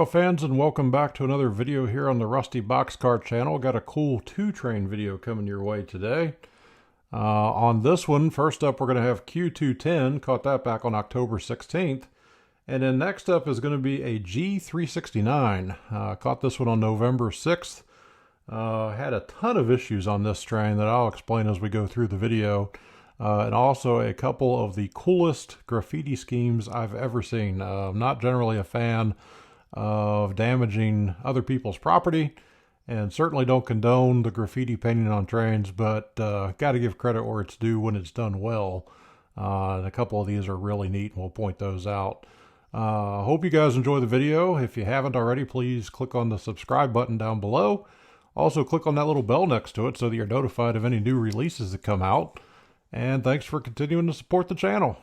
rail fans, and welcome back to another video here on the Rusty Boxcar channel. Got a cool 2-train video coming your way today. On this one, first up we're going to have Q210, caught that back on October 16th. And then next up is going to be a G369. Caught this one on November 6th. Had a ton of issues on this train that I'll explain as we go through the video. And also a couple of the coolest graffiti schemes I've ever seen. I'm not generally a fan of damaging other people's property, and certainly don't condone the graffiti painting on trains, but got to give credit where it's due when it's done well. And a couple of these are really neat, and we'll point those out. Hope you guys enjoy the video. If you haven't already, please click on the subscribe button down below. Also click on that little bell next to it so that you're notified of any new releases that come out. And thanks for continuing to support the channel.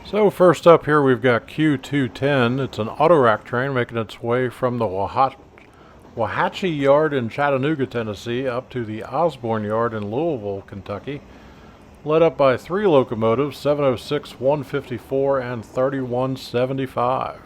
So first up here we've got Q210. It's an auto rack train making its way from the Wauhatchie Yard in Chattanooga, Tennessee up to the Osborne Yard in Louisville, Kentucky. Led up by 3 locomotives, 706, 154, and 3175.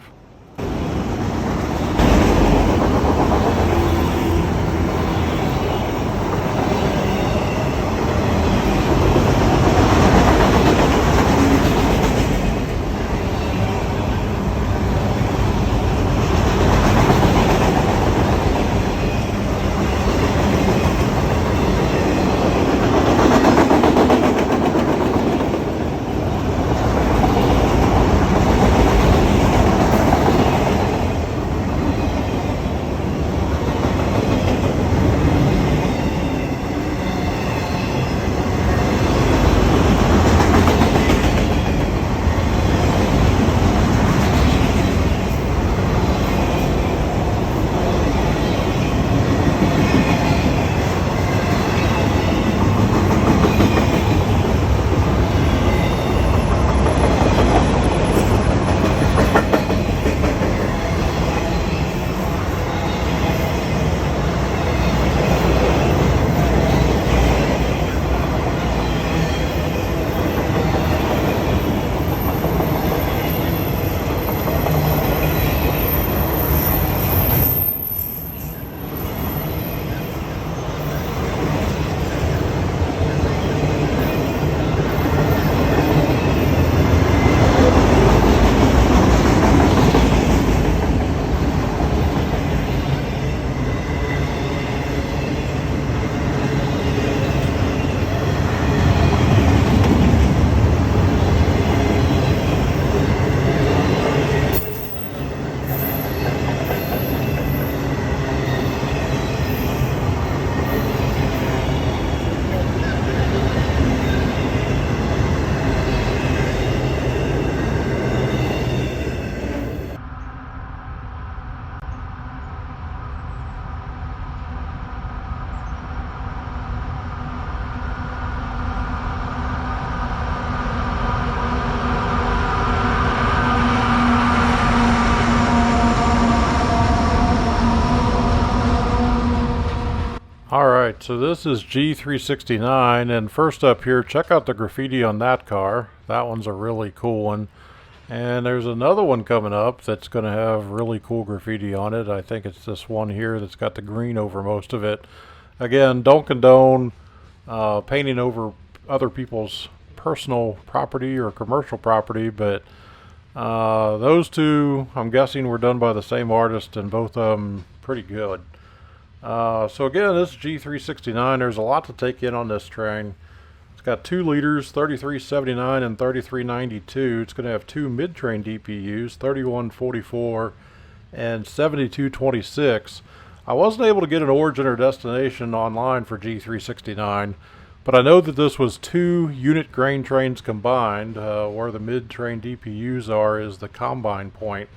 Alright, so this is G369, and first up here, check out the graffiti on that car. That one's a really cool one. And there's another one coming up that's going to have really cool graffiti on it. I think it's this one here that's got the green over most of it. Again, don't condone painting over other people's personal property or commercial property, but those two, I'm guessing, were done by the same artist, and both of them pretty good. So again, this G369, there's a lot to take in on this train. It's got 2 liters, 3379 and 3392. It's going to have 2 mid-train DPUs, 3144 and 7226. I wasn't able to get an origin or destination online for G369, but I know that this was 2 unit grain trains combined. Where the mid-train DPUs are is the combine point.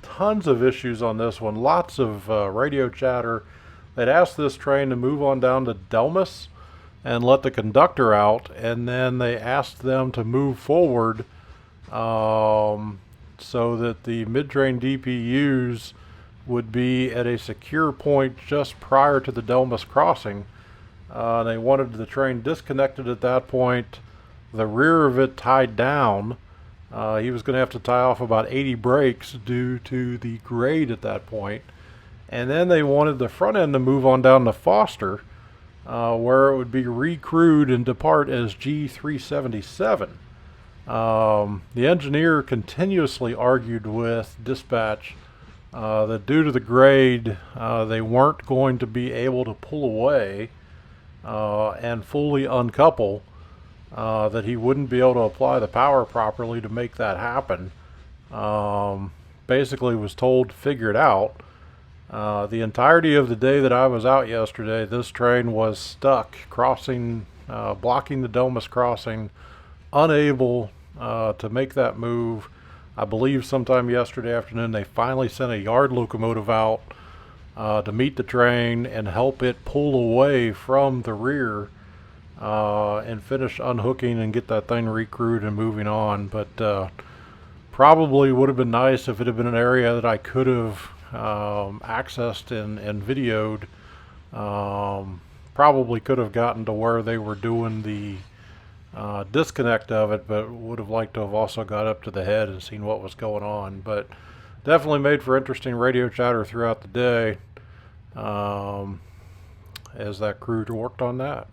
Tons of issues on this one, lots of radio chatter. They'd asked this train to move on down to Delmas and let the conductor out, and then they asked them to move forward so that the mid-train DPUs would be at a secure point just prior to the Delmas crossing. They wanted the train disconnected at that point, the rear of it tied down. He was going to have to tie off about 80 brakes due to the grade at that point. And then they wanted the front end to move on down to Foster, where it would be recrewed and depart as G367. The engineer continuously argued with dispatch that due to the grade, they weren't going to be able to pull away and fully uncouple, that he wouldn't be able to apply the power properly to make that happen. Basically was told to figure it out. The entirety of the day that I was out yesterday, this train was stuck crossing, blocking the Domus crossing, unable to make that move. I believe sometime yesterday afternoon they finally sent a yard locomotive out to meet the train and help it pull away from the rear and finish unhooking and get that thing recrewed and moving on. But probably would have been nice if it had been an area that I could have accessed and videoed. Probably could have gotten to where they were doing the disconnect of it, but would have liked to have also got up to the head and seen what was going on. But definitely made for interesting radio chatter throughout the day as that crew worked on that.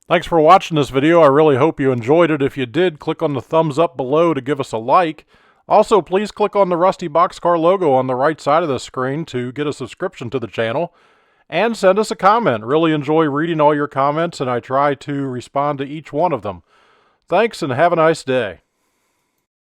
Thanks for watching this video. I really hope you enjoyed it. If you did, click on the thumbs up below to give us a like. Also, please click on the Rusty Boxcar logo on the right side of the screen to get a subscription to the channel. And send us a comment. Really enjoy reading all your comments, and I try to respond to each one of them. Thanks, and have a nice day.